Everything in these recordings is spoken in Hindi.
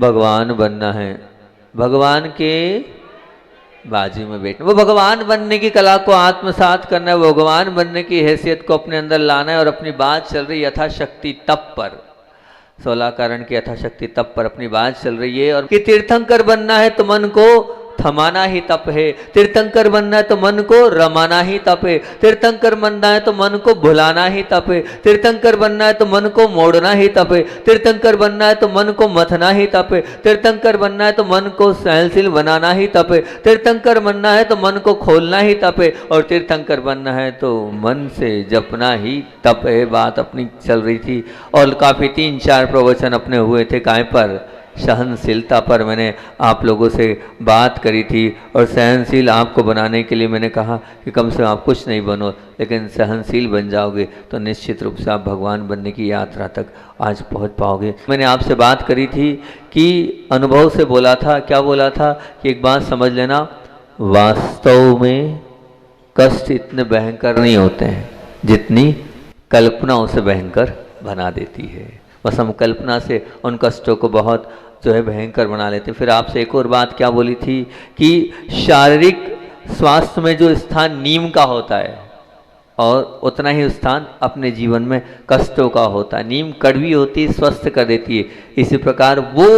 भगवान बनना है, भगवान के बाजू में बैठना, वो भगवान बनने की कला को आत्मसात करना है, वो भगवान बनने की हैसियत को अपने अंदर लाना है। और अपनी बात चल रही यथाशक्ति तप पर, 16 कारण की यथाशक्ति तप पर अपनी बात चल रही है। और कि तीर्थंकर बनना है तो मन को थमाना ही तप है, तीर्थंकर बनना है तो मन को रमाना ही तप है, तीर्थंकर बनना है तो मन को भुलाना ही तप है, तीर्थंकर बनना है तो मन को मोड़ना ही तप है, तीर्थंकर बनना है तो मन को मथना ही तप है, तीर्थंकर बनना है तो मन को सहनशील बनाना ही तप है, तीर्थंकर बनना है तो मन को खोलना ही तप है, और तीर्थंकर बनना है तो मन से जपना ही तप है। बात अपनी चल रही थी और काफ़ी 3-4 प्रवचन अपने हुए थे काय पर, सहनशीलता पर मैंने आप लोगों से बात करी थी। और सहनशील आपको बनाने के लिए मैंने कहा कि कम से कम आप कुछ नहीं बनो, लेकिन सहनशील बन जाओगे तो निश्चित रूप से आप भगवान बनने की यात्रा तक आज पहुंच पाओगे। मैंने आपसे बात करी थी कि अनुभव से बोला था, क्या बोला था कि एक बात समझ लेना, वास्तव में कष्ट इतने भयंकर नहीं होते हैं जितनी कल्पना उसे भयंकर बना देती है। बस हम कल्पना से उन कष्टों को बहुत जो है भयंकर बना लेते हैं। फिर आपसे एक और बात क्या बोली थी कि शारीरिक स्वास्थ्य में जो स्थान नीम का होता है और उतना ही स्थान अपने जीवन में कष्टों का होता है। नीम कड़वी होती है, स्वस्थ कर देती है, इसी प्रकार वो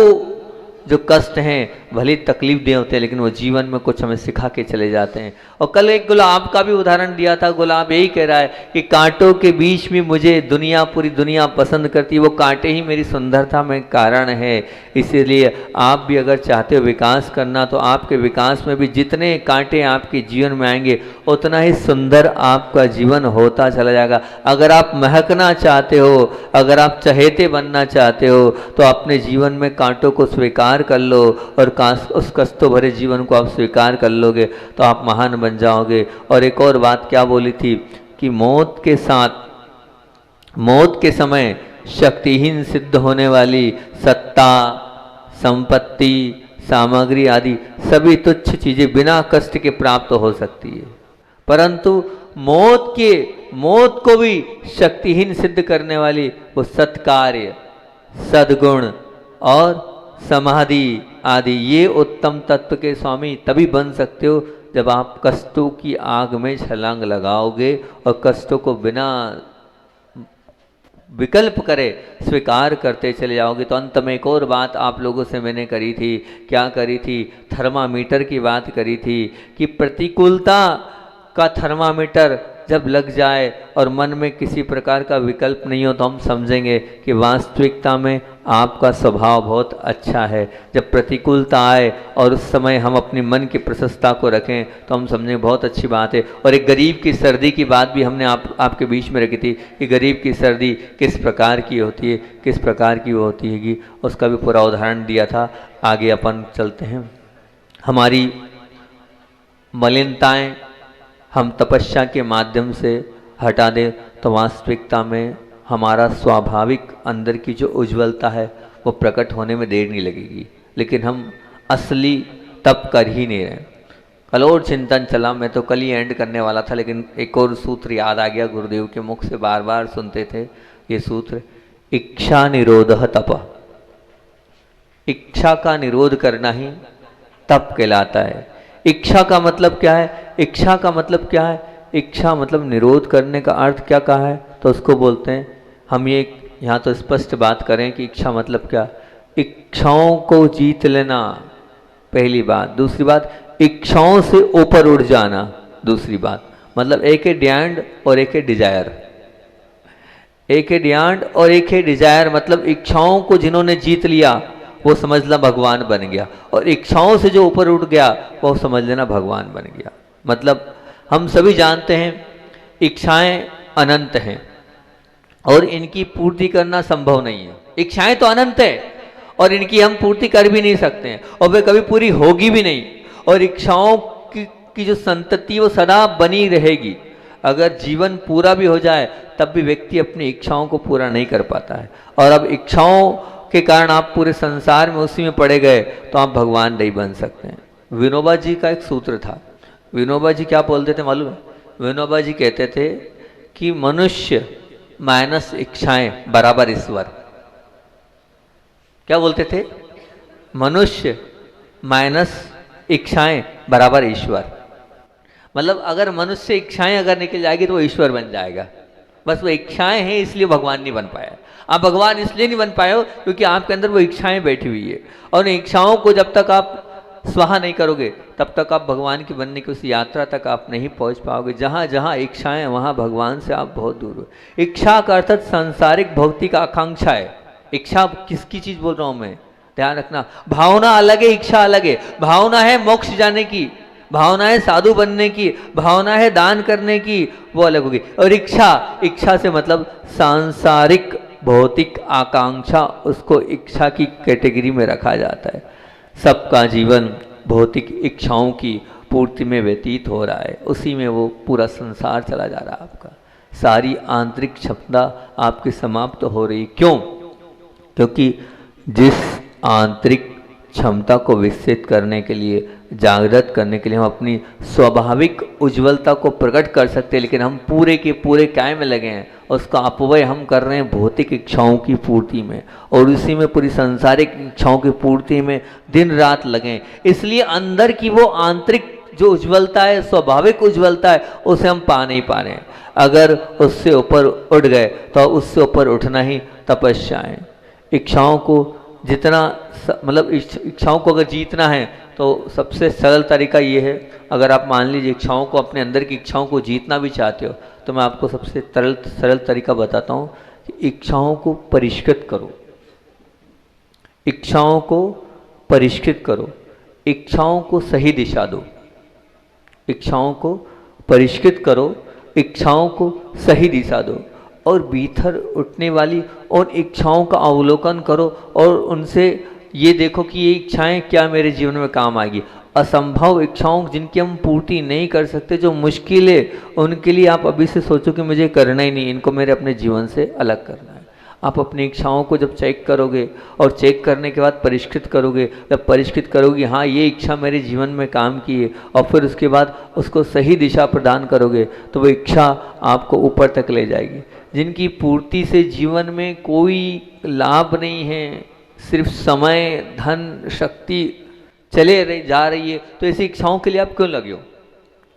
जो कष्ट हैं भले तकलीफ दे होते हैं लेकिन वो जीवन में कुछ हमें सिखा के चले जाते हैं। और कल एक गुलाब का भी उदाहरण दिया था, गुलाब यही कह रहा है कि कांटों के बीच में मुझे दुनिया, पूरी दुनिया पसंद करती है, वो कांटे ही मेरी सुंदरता में कारण है। इसीलिए आप भी अगर चाहते हो विकास करना तो आपके विकास में भी जितने कांटे आपके जीवन में आएंगे उतना ही सुंदर आपका जीवन होता चला जाएगा। अगर आप महकना चाहते हो, अगर आप चहेते बनना चाहते हो तो अपने जीवन में कांटों को स्वीकार कर लो और उस कष्टों भरे जीवन को आप स्वीकार कर लोगे तो आप महान बन जाओगे। और एक और बात क्या बोली थी कि मौत के समय शक्तिहीन सिद्ध होने वाली सत्ता, संपत्ति, सामग्री आदि सभी तुच्छ चीजें बिना कष्ट के प्राप्त हो सकती है, परंतु मौत को भी शक्तिहीन सिद्ध करने वाली वो सत्कार्य, सद्गुण और समाधि आदि ये उत्तम तत्व के स्वामी तभी बन सकते हो जब आप कष्टों की आग में छलांग लगाओगे और कष्टों को बिना विकल्प करे स्वीकार करते चले जाओगे। तो अंत में एक और बात आप लोगों से मैंने करी थी, क्या करी थी, थर्मामीटर की बात करी थी कि प्रतिकूलता का थर्मामीटर जब लग जाए और मन में किसी प्रकार का विकल्प नहीं हो तो हम समझेंगे कि वास्तविकता में आपका स्वभाव बहुत अच्छा है। जब प्रतिकूलता आए और उस समय हम अपने मन की प्रशंसा को रखें तो हम समझेंगे बहुत अच्छी बात है। और एक गरीब की सर्दी की बात भी हमने आपके बीच में रखी थी कि गरीब की सर्दी किस प्रकार की होती है, किस प्रकार की वो होती है कि उसका भी पूरा उदाहरण दिया था। आगे अपन चलते हैं। हमारी मलिनताएं हम तपस्या के माध्यम से हटा दें तो वास्तविकता में हमारा स्वाभाविक अंदर की जो उज्ज्वलता है वो प्रकट होने में देर नहीं लगेगी, लेकिन हम असली तप कर ही नहीं रहे। कल और चिंतन चला, मैं तो कल ही एंड करने वाला था लेकिन एक और सूत्र याद आ गया, गुरुदेव के मुख से बार बार सुनते थे ये सूत्र, इच्छा निरोधः तप। इच्छा का निरोध करना ही तप कहलाता है। इच्छा का मतलब क्या है? इच्छा का मतलब क्या है? इच्छा मतलब निरोध करने का अर्थ क्या कहा है तो उसको बोलते हैं, हम ये यहाँ तो स्पष्ट बात करें कि इच्छा मतलब क्या। इच्छाओं को जीत लेना पहली बात, दूसरी बात इच्छाओं से ऊपर उठ जाना दूसरी बात। मतलब एक है डिमांड और एक है डिजायर, एक है डिमांड और एक है डिजायर। मतलब इच्छाओं को जिन्होंने जीत लिया वो समझ ला भगवान बन गया, और इच्छाओं से जो ऊपर उठ गया वो समझ लेना भगवान बन गया। मतलब हम सभी जानते हैं इच्छाएं अनंत हैं और इनकी पूर्ति करना संभव नहीं है। इच्छाएं तो अनंत है और इनकी हम पूर्ति कर भी नहीं सकते हैं और वे कभी पूरी होगी भी नहीं। और इच्छाओं की जो संतति वो सदा बनी रहेगी। अगर जीवन पूरा भी हो जाए तब भी व्यक्ति अपनी इच्छाओं को पूरा नहीं कर पाता है, और अब इच्छाओं के कारण आप पूरे संसार में उसी में पड़े गए तो आप भगवान नहीं बन सकते हैं। विनोबा जी का एक सूत्र था। विनोबा जी क्या बोलते थे मालूम है? विनोबा जी कहते थे कि मनुष्य माइनस इच्छाएं बराबर ईश्वर। क्या बोलते थे? मनुष्य माइनस इच्छाएं बराबर ईश्वर। मतलब अगर मनुष्य इच्छाएं अगर निकल जाएगी तो वो ईश्वर बन जाएगा। बस वो इच्छाएं हैं इसलिए भगवान नहीं बन पाया। आप भगवान इसलिए नहीं बन पाए हो क्योंकि आपके अंदर वो इच्छाएं बैठी हुई है, और उन इच्छाओं को जब तक आप स्वाहा नहीं करोगे तब तक आप भगवान की बनने की उस यात्रा तक आप नहीं पहुंच पाओगे। जहाँ जहाँ इच्छाएं वहाँ भगवान से आप बहुत दूर हो। इच्छा का अर्थात सांसारिक भौतिक आकांक्षा है। इच्छा किसकी चीज बोल रहा हूँ मैं, ध्यान रखना। भावना अलग है, इच्छा अलग है। भावना है मोक्ष जाने की, भावना है साधु बनने की, भावना है दान करने की, वो अलग होगी। और इच्छा से मतलब सांसारिक भौतिक आकांक्षा, उसको इच्छा की कैटेगरी में रखा जाता है। सबका जीवन भौतिक इच्छाओं की पूर्ति में व्यतीत हो रहा है, उसी में वो पूरा संसार चला जा रहा है। आपका सारी आंतरिक क्षमता आपकी समाप्त हो रही। क्यों? क्योंकि जिस आंतरिक क्षमता को विकसित करने के लिए, जागृत करने के लिए हम अपनी स्वाभाविक उज्ज्वलता को प्रकट कर सकते हैं, लेकिन हम पूरे के पूरे काय में लगे हैं, उसका अपव्यय हम कर रहे हैं भौतिक इच्छाओं की पूर्ति में, और उसी में पूरी सांसारिक इच्छाओं की पूर्ति में दिन रात लगे हैं। इसलिए अंदर की वो आंतरिक जो उज्ज्वलता है, स्वाभाविक उज्ज्वलता है, उसे हम पा नहीं पा रहे हैं। अगर उससे ऊपर उठ गए तो उससे ऊपर उठना ही तपस्या है। इच्छाओं को जितना मतलब इच्छाओं को अगर जीतना है तो सबसे सरल तरीका ये है, अगर आप मान लीजिए इच्छाओं को, अपने अंदर की इच्छाओं को जीतना भी चाहते हो, तो मैं आपको सबसे सरल तरीका बताता हूँ कि इच्छाओं को परिष्कृत करो। इच्छाओं को परिष्कृत करो, इच्छाओं को सही दिशा दो। इच्छाओं को परिष्कृत करो, इच्छाओं को सही दिशा दो, और भीतर उठने वाली उन इच्छाओं का अवलोकन करो और उनसे ये देखो कि ये इच्छाएं क्या मेरे जीवन में काम आएगी। असंभव इच्छाओं जिनकी हम पूर्ति नहीं कर सकते, जो मुश्किल है, उनके लिए आप अभी से सोचो कि मुझे करना ही नहीं, इनको मेरे अपने जीवन से अलग करना है। आप अपनी इच्छाओं को जब चेक करोगे और चेक करने के बाद परिष्कृत करोगे, जब परिष्कृत करोगे हाँ ये इच्छा मेरे जीवन में काम की है, और फिर उसके बाद उसको सही दिशा प्रदान करोगे, तो वो इच्छा आपको ऊपर तक ले जाएगी। जिनकी पूर्ति से जीवन में कोई लाभ नहीं है, सिर्फ समय, धन, शक्ति चले जा रही है, तो ऐसी इच्छाओं के लिए आप क्यों लगे हो?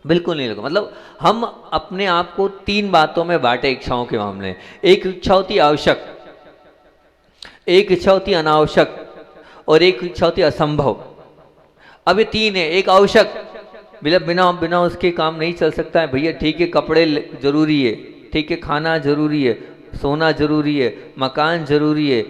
बिल्कुल नहीं लगे। मतलब हम अपने आप को तीन बातों में बांटे इच्छाओं के मामले। एक इच्छा होती आवश्यक, एक इच्छा होती अनावश्यक, और एक इच्छा होती असंभव। अब ये तीन है। एक आवश्यक, बिना उसके काम नहीं चल सकता है भैया, ठीक है, कपड़े जरूरी है, ठीक है, खाना जरूरी है, सोना जरूरी है, मकान जरूरी है,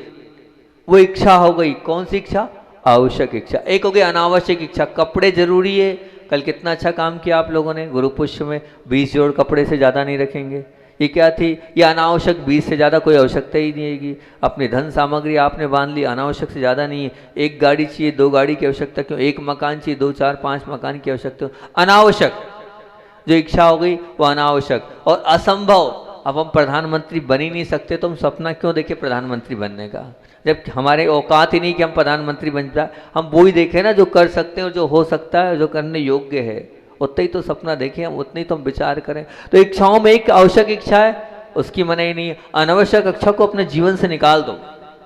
वो इच्छा हो गई। कौन सी इच्छा? आवश्यक इच्छा। एक हो गई अनावश्यक इच्छा, कपड़े जरूरी है। कल कितना अच्छा काम किया आप लोगों ने, गुरु पुष्प में 20 जोड़ कपड़े से ज़्यादा नहीं रखेंगे। ये क्या थी? ये अनावश्यक, 20 से ज़्यादा कोई आवश्यकता ही नहीं है। अपनी धन सामग्री आपने बांध ली, अनावश्यक से ज़्यादा नहीं है। एक गाड़ी चाहिए, 2 गाड़ी की आवश्यकता क्यों? एक मकान चाहिए, 2, 4, 5 मकान की आवश्यकता। अनावश्यक जो इच्छा हो गई वो अनावश्यक। और असंभव, अब हम प्रधानमंत्री बन ही नहीं सकते, तो हम सपना क्यों देखे प्रधानमंत्री बनने का, जब हमारे औकात ही नहीं कि हम प्रधानमंत्री बन जाए। हम वो ही देखें ना जो कर सकते हैं और जो हो सकता है, जो करने योग्य है, उतना ही तो सपना देखें हम, उतनी तो हम विचार करें। तो इच्छाओं में एक आवश्यक इच्छा है, उसकी मनाही नहीं है। अनावश्यक इच्छा को अपने जीवन से निकाल दो,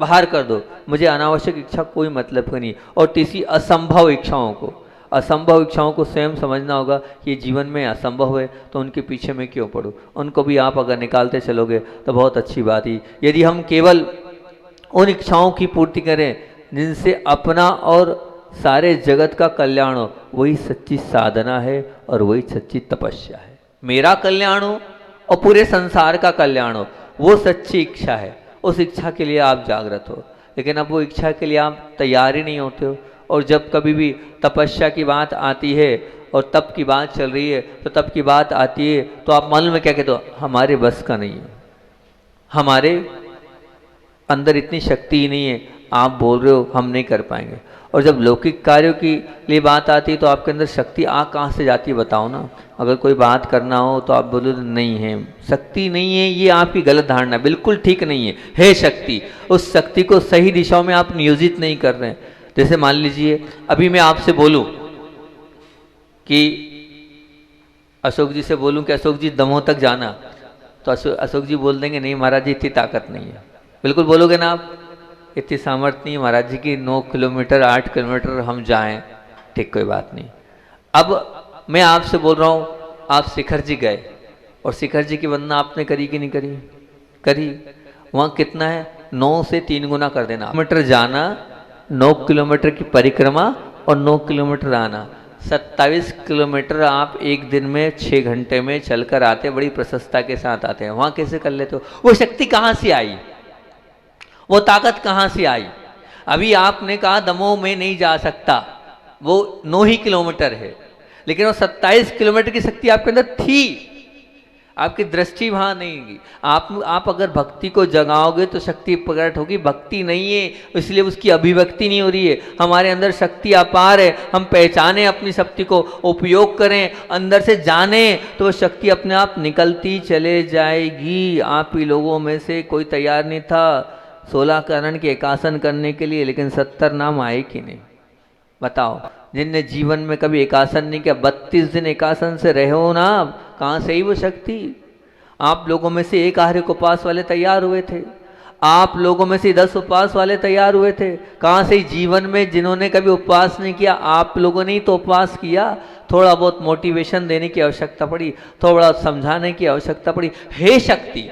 बाहर कर दो, मुझे अनावश्यक इच्छा कोई मतलब नहीं। और तीसरी असंभव इच्छाओं को, असंभव इच्छाओं को स्वयं समझना होगा कि ये जीवन में असंभव है, तो उनके पीछे मैं क्यों पड़ूं। उनको भी आप अगर निकालते चलोगे तो बहुत अच्छी बात ही। यदि हम केवल उन इच्छाओं की पूर्ति करें जिनसे अपना और सारे जगत का कल्याण हो, वही सच्ची साधना है और वही सच्ची तपस्या है। मेरा कल्याण हो और पूरे संसार का कल्याण हो, वो सच्ची इच्छा है। उस इच्छा के लिए आप जागृत हो, लेकिन अब वो इच्छा के लिए आप तैयार ही नहीं होते हो। और जब कभी भी तपस्या की बात आती है और तप की बात चल रही है, तो तप की बात आती है तो आप मन में क्या कहते हो? हमारे बस का नहीं है, हमारे अंदर इतनी शक्ति ही नहीं है, आप बोल रहे हो हम नहीं कर पाएंगे। और जब लौकिक कार्यों की लिए बात आती है तो आपके अंदर शक्ति आ कहाँ से जाती है बताओ ना। अगर कोई बात करना हो तो आप बोलो नहीं है, शक्ति नहीं है, ये आपकी गलत धारणा, बिल्कुल ठीक नहीं है शक्ति। उस शक्ति को सही दिशाओं में आप नियोजित नहीं कर रहे हैं। जैसे मान लीजिए अभी मैं आपसे बोलूं कि अशोक जी से बोलूं कि अशोक जी दमोह तक जाना, तो अशोक जी बोल देंगे नहीं महाराज जी इतनी ताकत नहीं है। बिल्कुल बोलोगे ना आप? इतनी सामर्थ्य नहीं महाराज जी की 9 किलोमीटर 8 किलोमीटर हम जाएं, ठीक कोई बात नहीं। अब मैं आपसे बोल रहा हूँ, आप शिखर जी गए और शिखर जी की वंदना आपने करी कि नहीं करी? करी। वहाँ कितना है? 9 से 3 गुना कर देना। किलोमीटर जाना, 9 किलोमीटर की परिक्रमा और 9 किलोमीटर आना, 27 किलोमीटर आप एक दिन में 6 घंटे में चलकर आते, बड़ी प्रशस्ता के साथ आते हैं। वहाँ कैसे कर लेते हो? वो शक्ति कहाँ से आई? वो ताकत कहाँ से आई? अभी आपने कहा दमोह में नहीं जा सकता, वो 9 ही किलोमीटर है, लेकिन वो 27 किलोमीटर की शक्ति आपके अंदर थी। आपकी दृष्टि वहां नहीं होगी। आप अगर भक्ति को जगाओगे तो शक्ति प्रकट होगी। भक्ति नहीं है इसलिए उसकी अभिव्यक्ति नहीं हो रही है। हमारे अंदर शक्ति अपार है, हम पहचाने अपनी शक्ति को, उपयोग करें, अंदर से जाने तो वो शक्ति अपने आप निकलती चले जाएगी। आप ही लोगों में से कोई तैयार नहीं था 16 करण के एकासन करने के लिए, लेकिन 70 नाम आए कि नहीं? बताओ, जिनने जीवन में कभी एकासन नहीं किया, 32 दिन एकासन से रहे हो ना, कहाँ से ही वो शक्ति? आप लोगों में से 1 आर्य उपवास वाले तैयार हुए थे, आप लोगों में से 10 उपवास वाले तैयार हुए थे। कहाँ से? जीवन में जिन्होंने कभी उपवास नहीं किया, आप लोगों ने ही तो उपवास किया। थोड़ा बहुत मोटिवेशन देने की आवश्यकता पड़ी, थोड़ा समझाने की आवश्यकता पड़ी, हे शक्ति,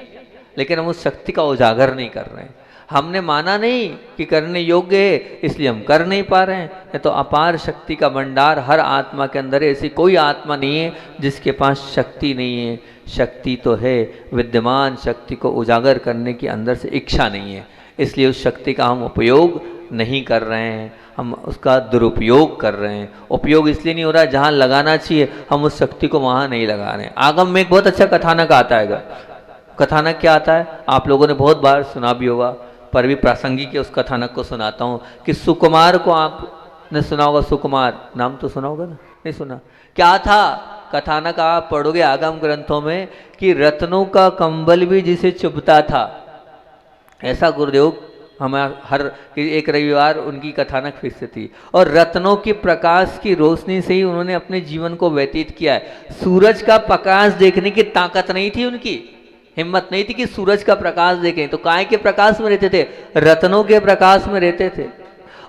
लेकिन हम उस शक्ति का उजागर नहीं कर रहे हैं। हमने माना नहीं कि करने योग्य है, इसलिए हम कर नहीं पा रहे हैं। ये तो अपार शक्ति का भंडार हर आत्मा के अंदर है। ऐसी कोई आत्मा नहीं है जिसके पास शक्ति नहीं है। शक्ति तो है, विद्यमान शक्ति को उजागर करने की अंदर से इच्छा नहीं है, इसलिए उस शक्ति का हम उपयोग नहीं कर रहे हैं, हम उसका दुरुपयोग कर रहे हैं। उपयोग इसलिए नहीं हो रहा, जहाँ लगाना चाहिए हम उस शक्ति को वहाँ नहीं लगा रहे हैं। आगम में एक बहुत अच्छा कथानक आता है। कथानक क्या आता है? आप लोगों ने बहुत बार सुना भी होगा, पर भी प्रासंगिक है, उस कथानक को सुनाता हूँ कि सुकुमार को आपने सुना होगा। सुकुमार नाम तो सुना होगा ना? नहीं सुना? क्या था कथानक? आप पढ़ोगे आगम ग्रंथों में कि रत्नों का कंबल भी जिसे चुभता था, ऐसा गुरुदेव हमारे हर एक रविवार उनकी कथानक फिक्स थी। और रत्नों के प्रकाश की रोशनी से ही उन्होंने अपने जीवन को व्यतीत किया है। सूरज का प्रकाश देखने की ताकत नहीं थी उनकी, हिम्मत नहीं थी कि सूरज का प्रकाश देखें, तो काय के प्रकाश में रहते थे? रत्नों के प्रकाश में रहते थे।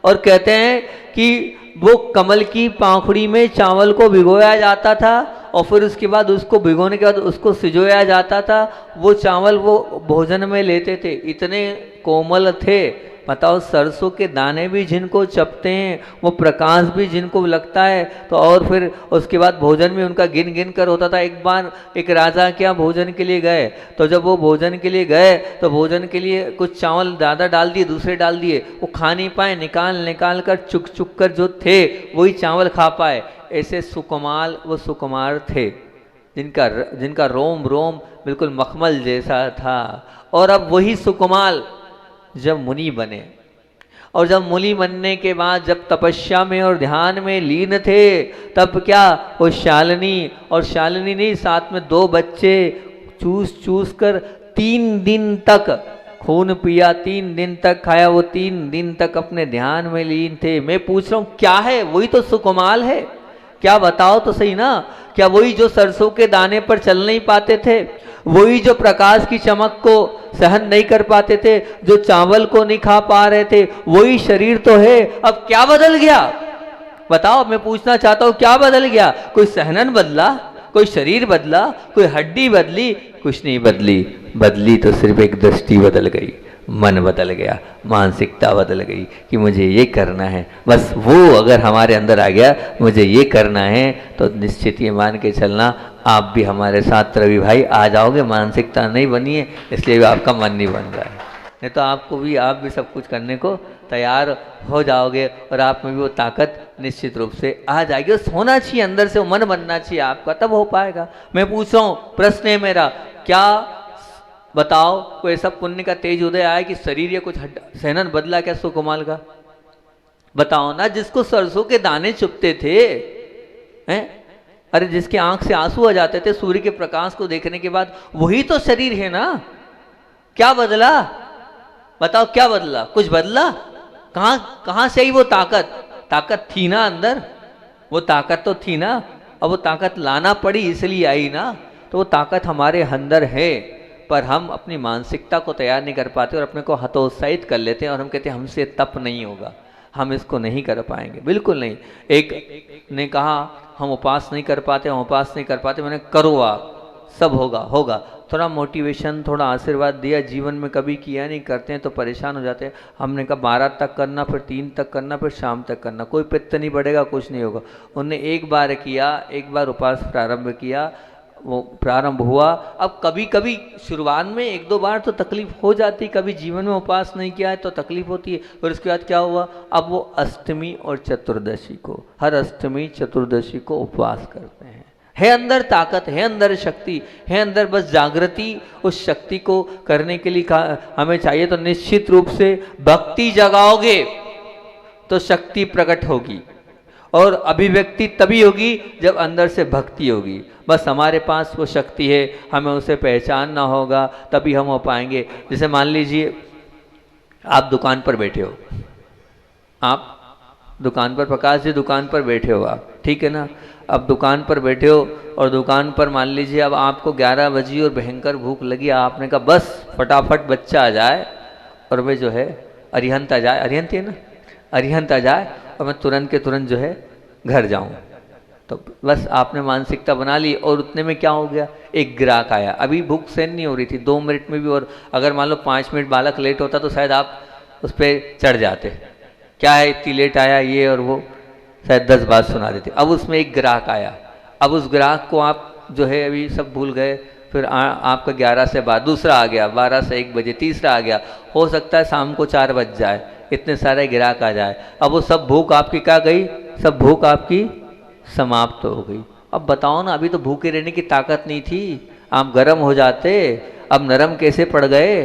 और कहते हैं कि वो कमल की पाखुड़ी में चावल को भिगोया जाता था और फिर उसके बाद उसको भिगोने के बाद उसको सिजोया जाता था। वो चावल वो भोजन में लेते थे, इतने कोमल थे। बताओ, सरसों के दाने भी जिनको चपते हैं, वो प्रकाश भी जिनको लगता है, तो और फिर उसके बाद भोजन में उनका गिन गिन कर होता था। एक बार एक राजा क्या भोजन के लिए गए, तो जब वो भोजन के लिए गए तो भोजन के लिए कुछ चावल ज़्यादा डाल दिए, दूसरे डाल दिए, वो खा नहीं पाए, निकाल कर चुक चुक कर जो थे वही चावल खा पाए। ऐसे सुकुमार, वो सुकुमार थे जिनका रोम रोम बिल्कुल मखमल जैसा था। और अब वही सुकुमार जब मुनि बने, और जब मुनि बनने के बाद जब तपस्या में और ध्यान में लीन थे, तब क्या वो शालिनी, और शालिनी नहीं, साथ में 2 बच्चे चूस कर 3 दिन तक खून पिया, 3 दिन तक खाया, वो 3 दिन तक अपने ध्यान में लीन थे। मैं पूछ रहा हूँ, क्या है? वही तो सुकुमार है। क्या बताओ तो सही ना? क्या वही जो सरसों के दाने पर चल नहीं पाते थे, वही जो प्रकाश की चमक को सहन नहीं कर पाते थे, जो चावल को नहीं खा पा रहे थे, वही शरीर तो है। अब क्या बदल गया? बताओ, मैं पूछना चाहता हूँ, क्या बदल गया? कोई सहनन बदला, कोई शरीर बदला, कोई हड्डी बदली? कुछ नहीं बदली तो सिर्फ एक दृष्टि बदल गई, मन बदल गया, मानसिकता बदल गई कि मुझे ये करना है। बस वो अगर हमारे अंदर आ गया, मुझे ये करना है, तो निश्चित ये मान के चलना आप भी हमारे साथ रवि भाई आ जाओगे। मानसिकता नहीं बनी है इसलिए भी आपका मन नहीं बन रहा है, नहीं तो आप भी सब कुछ करने को तैयार हो जाओगे और आप में भी वो ताकत निश्चित रूप से आ जाएगी। उस होना चाहिए, अंदर से वो मन बनना चाहिए आपका, तब हो पाएगा। मैं पूछ रहा हूँ, प्रश्न है मेरा, क्या बताओ कोई ऐसा पुण्य का तेज उदय आया कि शरीर या कुछ सहनन बदला क्या सुकुमार का? बताओ ना, जिसको सरसों के दाने चुभते थे, हैं? अरे जिसके आंख से आंसू आ जाते थे सूर्य के प्रकाश को देखने के बाद, वही तो शरीर है ना। क्या बदला? बताओ क्या बदला? कुछ बदला? कहां से आई वो ताकत थी ना अंदर, वो ताकत तो थी ना। अब वो ताकत लाना पड़ी इसलिए आई ना, तो वो ताकत हमारे अंदर है। पर हम अपनी मानसिकता को तैयार नहीं कर पाते और अपने को हतोत्साहित कर लेते हैं और हम कहते हैं हमसे तप नहीं होगा, हम इसको नहीं कर पाएंगे। बिल्कुल नहीं। एक ने कहा हम उपास नहीं कर पाते, हम उपास नहीं कर पाते। मैंने करो आप, सब होगा होगा। थोड़ा मोटिवेशन, थोड़ा आशीर्वाद दिया, जीवन में कभी किया नहीं, करते हैं तो परेशान हो जाते हैं। हमने कहा 12 तक करना, फिर 3 तक करना, फिर शाम तक करना, कोई पित्त नहीं बढ़ेगा, कुछ नहीं होगा। उनने एक बार किया, एक बार उपास प्रारंभ किया, वो प्रारंभ हुआ। अब कभी कभी शुरुआत में 1-2 बार तो तकलीफ हो जाती, कभी जीवन में उपास नहीं किया है तो तकलीफ होती है। और उसके बाद क्या हुआ, अब वो अष्टमी और चतुर्दशी को, हर अष्टमी चतुर्दशी को उपवास करते हैं। है अंदर ताकत, है अंदर शक्ति, है अंदर, बस जागृति उस शक्ति को करने के लिए हमें चाहिए। तो निश्चित रूप से भक्ति जगाओगे तो शक्ति प्रकट होगी, और अभिव्यक्ति तभी होगी जब अंदर से भक्ति होगी। बस हमारे पास वो शक्ति है, हमें उसे पहचानना होगा, तभी हम हो पाएंगे। जैसे मान लीजिए आप दुकान पर बैठे हो, आप दुकान पर, प्रकाश जी दुकान पर बैठे हो आप, ठीक है ना। अब दुकान पर बैठे हो और दुकान पर मान लीजिए अब आपको 11 बजी और भयंकर भूख लगी, आपने कहा बस फटाफट बच्चा आ जाए और वे जो है अरिहंत आ जाए, अरिहंत है ना, अरिहंत आ जाए और मैं तुरंत के तुरंत जो है घर जाऊं। तो बस आपने मानसिकता बना ली और उतने में क्या हो गया, एक ग्राहक आया। अभी भूख सहन नहीं हो रही थी, 2 मिनट में भी, और अगर मान लो 5 मिनट बालक लेट होता तो शायद आप उस पर चढ़ जाते, क्या है इतनी लेट आया ये और वो, शायद 10 बात सुना देते। अब उसमें एक ग्राहक आया, अब उस ग्राहक को आप जो है अभी सब भूल गए, फिर आपका 11 से बाद दूसरा आ गया, 12 से 1 बजे तीसरा आ गया, हो सकता है शाम को 4 बज जाए, इतने सारे ग्राहक आ जाए। अब वो सब भूख आपकी क्या गई, सब भूख आपकी समाप्त हो गई। अब बताओ ना, अभी तो भूखे रहने की ताकत नहीं थी, आप गर्म हो जाते, अब नरम कैसे पड़ गए,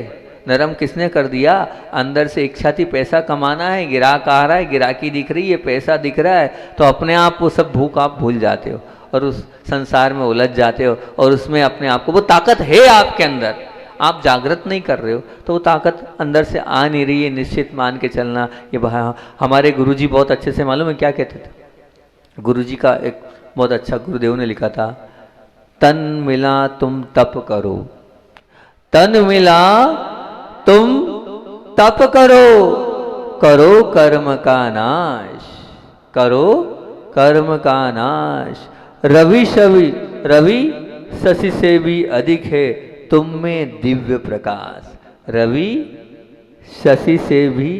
नरम किसने कर दिया। अंदर से इच्छा थी पैसा कमाना है, गिराक आ रहा है, गिराकी दिख रही है, पैसा दिख रहा है, तो अपने आप वो सब भूख आप भूल जाते हो और उस संसार में उलझ जाते हो, और उसमें अपने आप को, वो ताकत है आपके अंदर, आप जागृत नहीं कर रहे हो, तो वो ताकत अंदर से आ नहीं रही है। निश्चित मान के चलना। ये हमारे गुरुजी बहुत अच्छे से, मालूम है क्या कहते थे, गुरुजी का एक बहुत अच्छा गुरुदेव ने लिखा था, तन मिला तुम तप करो, तन मिला तुम तप करो, करो कर्म का नाश, करो कर्म का नाश। रवि शशि से भी अधिक है तुम में दिव्य प्रकाश, रवि शशि से भी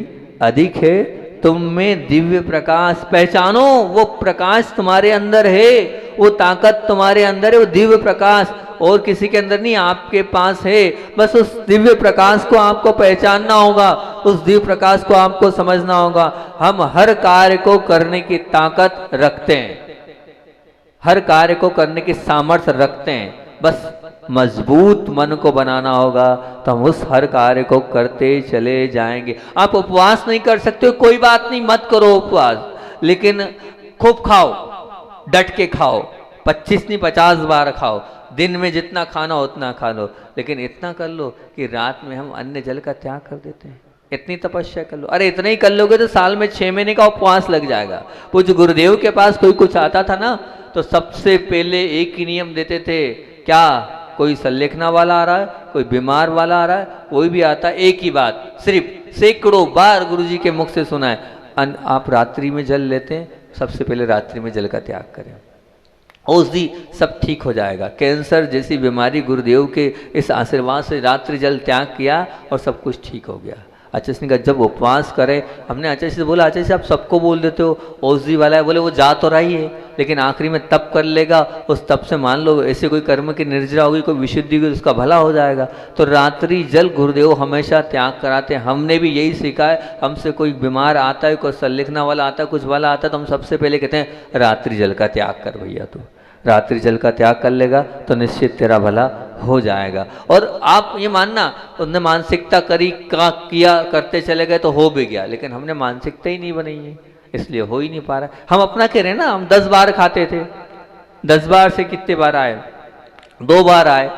अधिक है तुम में दिव्य प्रकाश। पहचानो वो प्रकाश तुम्हारे अंदर है, वो ताकत तुम्हारे अंदर है, वो दिव्य प्रकाश और किसी के अंदर नहीं, आपके पास है। बस उस दिव्य प्रकाश को आपको पहचानना होगा, उस दिव्य प्रकाश को आपको समझना होगा। हम हर कार्य को करने की ताकत रखते हैं, हर कार्य को करने की सामर्थ्य रखते हैं, बस मजबूत मन को बनाना होगा, तो हम उस हर कार्य को करते चले जाएंगे। आप उपवास नहीं कर सकते हो, कोई बात नहीं, मत करो उपवास, लेकिन खूब खाओ, डट के खाओ, 25 नहीं 50 बार खाओ, दिन में जितना खाना उतना खा लो, लेकिन इतना कर लो कि रात में हम अन्न जल का त्याग कर देते हैं। इतनी तपस्या कर लो, अरे इतना ही कर लोगे तो साल में 6 महीने का उपवास लग जाएगा। पूज्य गुरुदेव के पास कोई कुछ आता था ना, तो सबसे पहले एक ही नियम देते थे, क्या, कोई सल्लेखना वाला आ रहा है, कोई बीमार वाला आ रहा है, कोई भी आता है, एक ही बात, सिर्फ सैकड़ों बार गुरुजी के मुख से सुना है, आप रात्रि में जल लेते हैं, सबसे पहले रात्रि में जल का त्याग करें, उस दिन सब ठीक हो जाएगा। कैंसर जैसी बीमारी गुरुदेव के इस आशीर्वाद से रात्रि जल त्याग किया और सब कुछ ठीक हो गया। आचार्य ने कहा जब उपवास करें, हमने आचार्य से बोला, आचार्य से आप सबको बोल देते हो, औषधि वाला है, बोले वो जा तो रही है, लेकिन आखिरी में तप कर लेगा, उस तप से मान लो ऐसे कोई कर्म की निर्जरा होगी, कोई विशुद्धि होगी, उसका भला हो जाएगा। तो रात्रि जल गुरुदेव हमेशा त्याग कराते हैं, हमने भी यही सीखा है। हमसे कोई बीमार आता है, कोई सल्लेखना वाला आता है, कुछ वाला आता है, तो हम सबसे पहले कहते हैं रात्रि जल का त्याग कर भैया, तो रात्रि जल का त्याग कर लेगा तो निश्चित तेरा भला हो जाएगा। और आप ये मानना, उनने मानसिकता करी का किया, करते चले गए तो हो भी गया, लेकिन हमने मानसिकता ही नहीं बनाई है, इसलिए हो ही नहीं पा रहा। हम अपना कह रहे हैं ना, हम 10 बार खाते थे, 10 बार से कितने बार आए, 2 बार आए,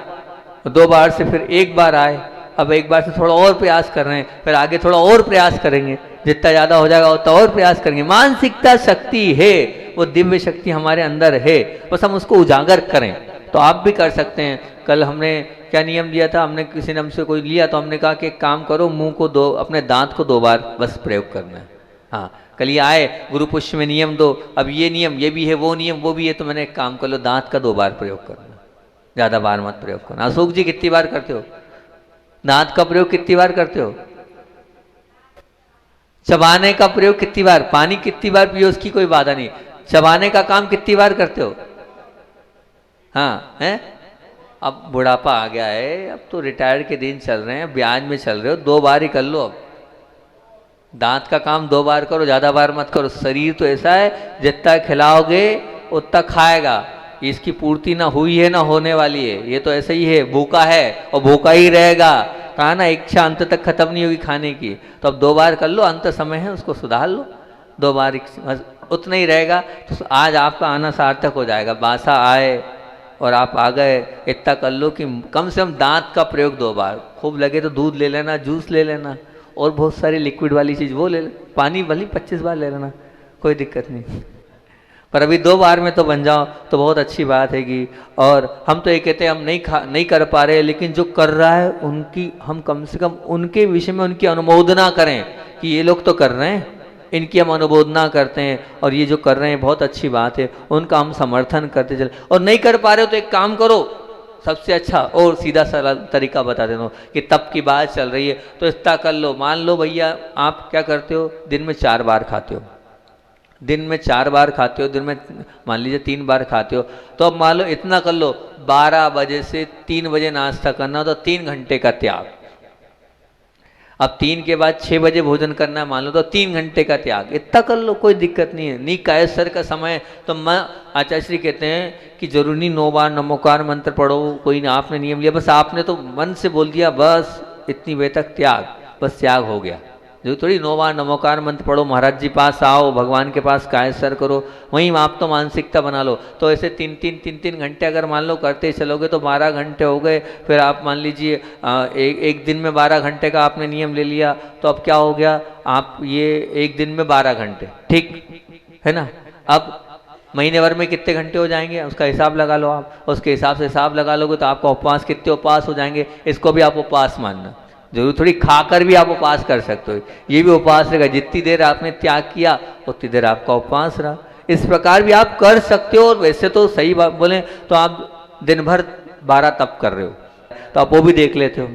2 बार से फिर 1 बार आए, अब 1 बार से थोड़ा और प्रयास कर रहे हैं, फिर आगे थोड़ा और प्रयास करेंगे, जितना ज़्यादा हो जाएगा उतना और प्रयास करेंगे। मानसिकता शक्ति है, वो दिव्य शक्ति हमारे अंदर है, बस हम उसको उजागर करें। तो आप भी कर सकते हैं, कल हमने क्या नियम दिया था, हमने किसी ने हमसे कोई लिया तो हमने कहा कि एक काम करो, मुंह को दो, अपने दांत को 2 बार बस प्रयोग करना है। हाँ, कल ये आए गुरु पुष्य में नियम दो, अब ये नियम ये भी है, वो नियम वो भी है, तो मैंने एक काम कर लो, दांत का 2 बार प्रयोग करना, ज़्यादा बार मत प्रयोग करना। अशोक जी कितनी बार करते हो दांत का प्रयोग, कितनी बार करते हो? चबाने का प्रयोग कितनी बार? पानी कितनी बार पियो उसकी कोई बाधा नहीं, चबाने का काम कितनी बार करते हो? हाँ है, अब बुढ़ापा आ गया है, अब तो रिटायर्ड के दिन चल रहे हैं, ब्याज में चल रहे हो, 2 बार ही कर लो। अब दांत का काम 2 बार करो, ज्यादा बार मत करो। शरीर तो ऐसा है, जितना खिलाओगे उतना खाएगा, इसकी पूर्ति ना हुई है ना होने वाली है, ये तो ऐसा ही है, भूखा है और भूखा ही रहेगा। कहा ना, इच्छा अंत तक खत्म नहीं होगी खाने की। तो अब 2 बार कर लो, अंत समय है उसको सुधार लो, 2 बार उतना ही रहेगा। तो आज आपका आना सार्थक हो जाएगा। बासा आए और आप आ गए, इतना कर लो कि कम से कम दांत का प्रयोग 2 बार। खूब लगे तो दूध ले लेना, जूस ले लेना, और बहुत सारी लिक्विड वाली चीज़ वो ले लेना, पानी भले 25 बार ले लेना, कोई दिक्कत नहीं। पर अभी 2 बार में तो बन जाओ तो बहुत अच्छी बात हैगी। और हम तो ये कहते हैं हम नहीं कर पा रहे, लेकिन जो कर रहा है उनकी हम कम से कम उनके विषय में उनकी अनुमोदना करें कि ये लोग तो कर रहे हैं, इनकी हम अनुमोदना करते हैं और ये जो कर रहे हैं बहुत अच्छी बात है, उनका हम समर्थन करते चले। और नहीं कर पा रहे हो तो एक काम करो, सबसे अच्छा और सीधा सरल तरीका बता देता हूँ कि तप की बात चल रही है तो इतना कर लो। मान लो भैया आप क्या करते हो, दिन में 4 बार खाते हो, दिन में 4 बार खाते हो, दिन में मान लीजिए 3 बार खाते हो, तो अब मान लो इतना कर लो, 12 बजे से 3 बजे नाश्ता करना हो तो 3 घंटे का त्याग। अब 3 के बाद 6 बजे भोजन करना है मान लो, तो 3 घंटे का त्याग, इतना कर लो, कोई दिक्कत नहीं है। निकायसर का समय तो मैं आचार्य श्री कहते हैं कि जरूरी नहीं 9 बार नमोकार मंत्र पढ़ो, कोई ना, आपने नियम लिया, बस आपने तो मन से बोल दिया, बस इतनी बजे तक त्याग, बस त्याग हो गया। जो थोड़ी 9 बार नमोकार मंत्र पढ़ो, महाराज जी पास आओ, भगवान के पास कायसर करो, वहीं आप तो मानसिकता बना लो। तो ऐसे 3-3 घंटे अगर मान लो करते चलोगे तो 12 घंटे हो गए। फिर आप मान लीजिए एक दिन में 12 घंटे का आपने नियम ले लिया, तो अब क्या हो गया, आप ये एक दिन में 12 घंटे, ठीक है ना। अब महीने भर में कितने घंटे हो जाएंगे उसका हिसाब लगा लो आप, उसके हिसाब से हिसाब लगा लोगे तो आपका उपवास कितने उपवास हो जाएंगे, इसको भी आप उपवास मानना। जरूर थोड़ी खाकर भी आप उपवास कर सकते हो, ये भी उपवास रहेगा। जितनी देर आपने त्याग किया उतनी देर आपका उपवास रहा। इस प्रकार भी आप कर सकते हो। और वैसे तो सही बात बोले तो आप दिन भर 12 तप कर रहे हो, तो आप वो भी देख लेते हो,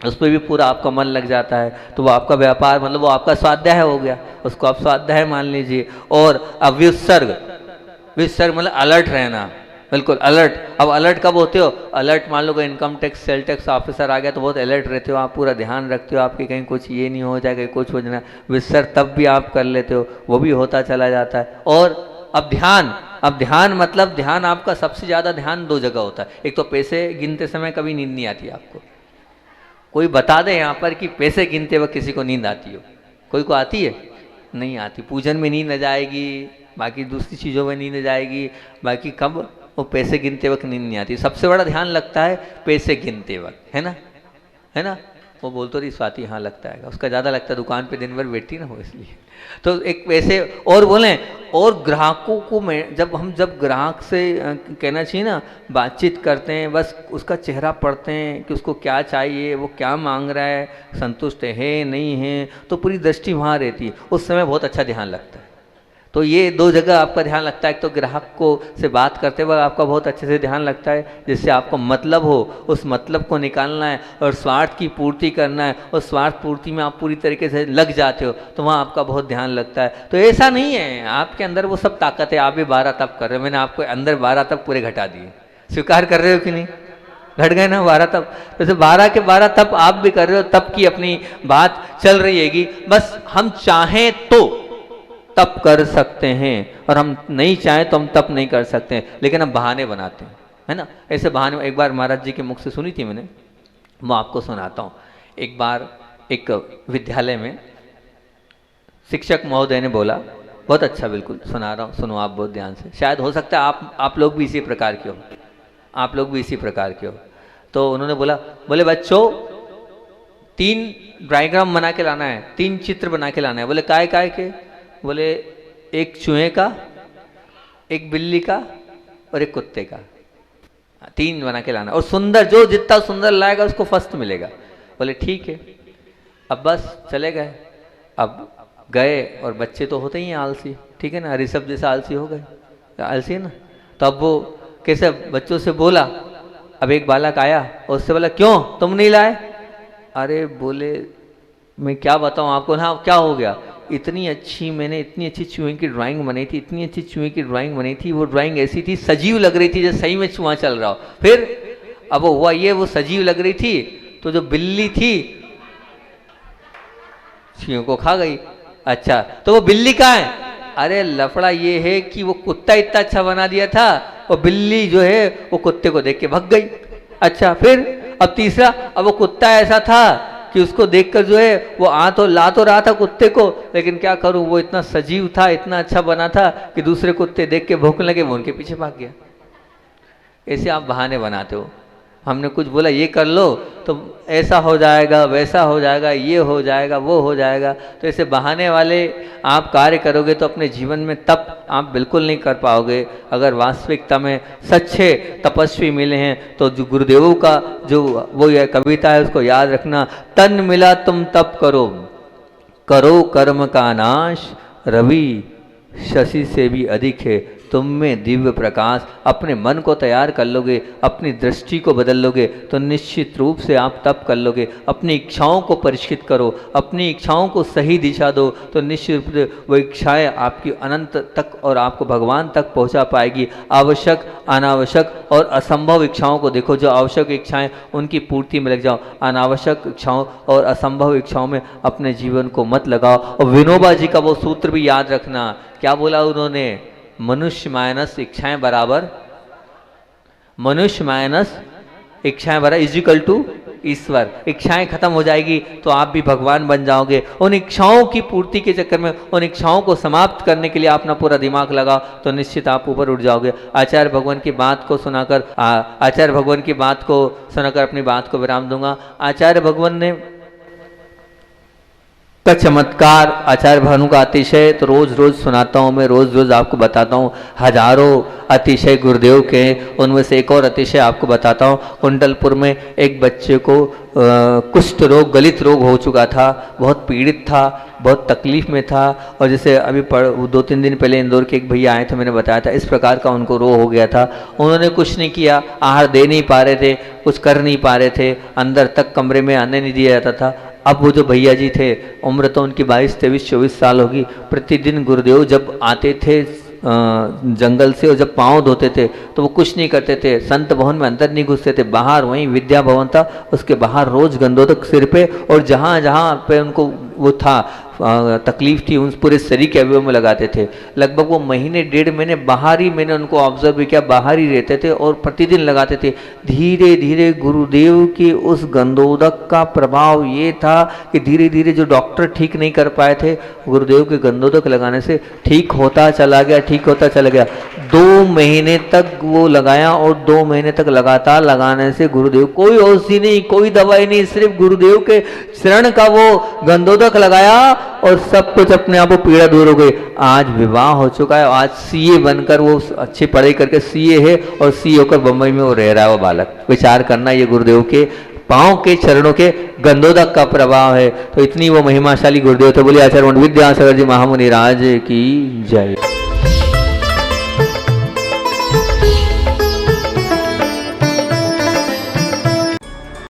उस पर भी पूरा आपका मन लग जाता है, तो वो आपका व्यापार मतलब वो आपका स्वाध्याय हो गया, उसको आप स्वाध्याय मान लीजिए। और अब विसर्ग मतलब अलर्ट रहना, बिल्कुल अलर्ट। अब अलर्ट कब होते हो, अलर्ट मान लो कोई income tax sale tax officer आ गया तो बहुत अलर्ट रहते हो, आप पूरा ध्यान रखते हो आपकी कहीं कुछ ये नहीं हो जाए, कहीं कुछ हो जाए। विसर्ग तब भी आप कर लेते हो, वो भी होता चला जाता है। और अब ध्यान मतलब ध्यान आपका सबसे ज़्यादा ध्यान 2 जगह होता है। एक तो पैसे गिनते समय कभी नींद नहीं आती आपको, कोई बता दे यहाँ पर कि पैसे गिनते वक्त किसी को नींद आती हो, कोई को आती है? नहीं आती। पूजन में नींद आ जाएगी, बाकी दूसरी चीज़ों में नींद आ जाएगी, बाकी कब वो पैसे गिनते वक्त नींद नहीं आती। सबसे बड़ा ध्यान लगता है पैसे गिनते वक्त, है ना, है ना। वो बोल तो रही स्वाति, हाँ लगता है, उसका ज़्यादा लगता है, दुकान पे दिन भर बैठती ना हो इसलिए। तो एक वैसे और बोलें, और ग्राहकों को जब ग्राहक से कहना चाहिए ना, बातचीत करते हैं, बस उसका चेहरा पढ़ते हैं कि उसको क्या चाहिए, वो क्या मांग रहा है, संतुष्ट है नहीं है, तो पूरी दृष्टि वहाँ रहती है, उस समय बहुत अच्छा ध्यान लगता है। तो ये 2 जगह आपका ध्यान लगता है। एक तो ग्राहक को से बात करते वक्त आपका बहुत अच्छे से ध्यान लगता है, जिससे आपको मतलब हो, उस मतलब को निकालना है और स्वार्थ की पूर्ति करना है, और स्वार्थ पूर्ति में आप पूरी तरीके से लग जाते हो तो वहाँ आपका बहुत ध्यान लगता है। तो ऐसा नहीं है आपके अंदर वो सब ताकत है, आप भी 12 तप कर रहे हो, मैंने आपको अंदर 12 तप पूरे घटा दिए, स्वीकार कर रहे हो कि नहीं? घट गए ना 12 तप। जैसे 12 के 12 तप आप भी कर रहे हो, तप की अपनी बात चल रही हैगी। बस हम चाहें तो तप कर सकते हैं और हम नहीं चाहें तो हम तप नहीं कर सकते हैं, लेकिन हम बहाने बनाते हैं, है ना। ऐसे बहाने एक बार महाराज जी के मुख से सुनी थी मैंने, वो आपको सुनाता हूँ। एक बार एक विद्यालय में शिक्षक महोदय ने बोला, बहुत अच्छा, बिल्कुल सुना रहा हूँ, सुनो आप बहुत ध्यान से, शायद हो सकता है आप लोग भी इसी प्रकार के हो, आप लोग भी इसी प्रकार के हो। तो उन्होंने बोले बच्चों 3 डायग्राम बना के लाना है, 3 चित्र बना के लाना है। बोले काय के? बोले एक चूहे का, एक बिल्ली का और एक कुत्ते का। 3 बना के लाना, और सुंदर, जो जितना सुंदर लाएगा उसको फर्स्ट मिलेगा। बोले ठीक है। अब बस चले गए। अब गए और बच्चे तो होते ही हैं आलसी, ठीक है ना, ऋषभ जैसा आलसी हो गए, आलसी है ना। तो अब वो कैसे बच्चों से बोला। अब एक बालक आया और उससे बोला क्यों तुम नहीं लाए? अरे बोले मैं क्या बताऊं आपको ना, क्या हो गया, मैंने इतनी अच्छी चूहे की ड्राइंग बनाई थी, इतनी अच्छी चूहे की ड्राइंग बनाई थी, वो ड्राइंग ऐसी थी, सजीव लग रही थी जैसे सही में चूहा चल रहा हो। फिर अब वो हुआ ये, वो सजीव लग रही थी तो जो बिल्ली थी चूहों को खा गई। अच्छा तो वो बिल्ली कहाँ है? अरे लफड़ा ये है कि वो कुत्ता इतना अच्छा बना दिया था, वो बिल्ली जो है वो कुत्ते को देख के भाग गई। अच्छा फिर अब तीसरा, अब वो कुत्ता ऐसा था कि उसको देखकर जो है वो ला तो रहा था कुत्ते को, लेकिन क्या करूं वो इतना सजीव था, इतना अच्छा बना था कि दूसरे कुत्ते देख के भौंकने लगे, वो उनके पीछे भाग गया। ऐसे आप बहाने बनाते हो। हमने कुछ बोला ये कर लो तो ऐसा हो जाएगा, वैसा हो जाएगा, ये हो जाएगा, वो हो जाएगा, तो ऐसे बहाने वाले आप कार्य करोगे तो अपने जीवन में तप आप बिल्कुल नहीं कर पाओगे। अगर वास्तविकता में सच्चे तपस्वी मिले हैं तो जो गुरुदेवों का जो वो यह कविता है उसको याद रखना, तन मिला तुम तप करो, करो कर्म का नाश, रवि शशि से भी अधिक है तुम में दिव्य प्रकाश। अपने मन को तैयार कर लोगे, अपनी दृष्टि को बदल लोगे तो निश्चित रूप से आप तप कर लोगे। अपनी इच्छाओं को परिष्कृत करो, अपनी इच्छाओं को सही दिशा दो तो निश्चित रूप से वो इच्छाएं आपकी अनंत तक और आपको भगवान तक पहुंचा पाएगी। आवश्यक, अनावश्यक और असंभव इच्छाओं को देखो, जो आवश्यक इच्छाएं उनकी पूर्ति में लग जाओ, अनावश्यक इच्छाओं और असंभव इच्छाओं में अपने जीवन को मत लगाओ। और विनोबा जी का वो सूत्र भी याद रखना, क्या बोला उन्होंने, मनुष्य माइनस इच्छाएं बराबर, मनुष्य माइनस इच्छाएं बराबर इज इक्वल टू ईश्वर। इच्छाएं खत्म हो जाएगी तो आप भी भगवान बन जाओगे। उन इच्छाओं की पूर्ति के चक्कर में, उन इच्छाओं को समाप्त करने के लिए अपना पूरा दिमाग लगाओ तो निश्चित आप ऊपर उठ जाओगे। आचार्य भगवान की बात को सुनाकर आचार्य भगवान की बात को सुनाकर अपनी बात को विराम दूंगा। आचार्य भगवान ने का चमत्कार, आचार्य भानु का अतिशय तो रोज रोज सुनाता हूँ मैं, रोज रोज आपको बताता हूँ। हजारों अतिशय गुरुदेव के, उनमें से एक और अतिशय आपको बताता हूँ। कुंडलपुर में एक बच्चे को कुष्ठ रोग, गलित रोग हो चुका था, बहुत पीड़ित था, बहुत तकलीफ में था। और जैसे अभी 2-3 दिन पहले इंदौर के एक भैया आए थे, मैंने बताया था, इस प्रकार का उनको रोग हो गया था। उन्होंने कुछ नहीं किया, आहार दे नहीं पा रहे थे, कुछ कर नहीं पा रहे थे, अंदर तक कमरे में आने नहीं दिया जाता था। अब वो जो भैया जी थे, उम्र तो उनकी 22, 23, 24 साल होगी, प्रतिदिन गुरुदेव जब आते थे जंगल से और जब पाँव धोते थे तो वो कुछ नहीं करते थे, संत भवन में अंदर नहीं घुसते थे, बाहर वहीं विद्या भवन था उसके बाहर रोज गंधोदक सिर पे और जहाँ जहाँ पे उनको वो था तकलीफ थी उन पूरे शरीर के अवयव में लगाते थे। लगभग वो महीने 1.5 महीने बाहर ही, मैंने उनको ऑब्जर्व किया, बाहर ही रहते थे और प्रतिदिन लगाते थे। धीरे धीरे गुरुदेव के उस गंधोदक का प्रभाव ये था कि धीरे धीरे जो डॉक्टर ठीक नहीं कर पाए थे, गुरुदेव के गंधोदक लगाने से ठीक होता चला गया, ठीक होता चला गया। 2 महीने तक वो लगाया और 2 महीने तक लगातार लगाने से गुरुदेव, कोई औषधि नहीं, कोई दवाई नहीं, सिर्फ गुरुदेव के शरण का वो गंधोदक लगाया और सब कुछ अपने आप वो पीड़ा दूर हो गई। आज विवाह हो चुका है, आज सीए बनकर वो अच्छी पढ़ाई करके सीए है और सीए होकर बम्बई में वो रह रहा है वो बालक। विचार करना, ये गुरुदेव के पांव के चरणों के गंधोदक का प्रभाव है। तो इतनी वो महिमाशाली गुरुदेव थे। बोलिए आचार्य विद्यासागर जी महामुनि राज की जय।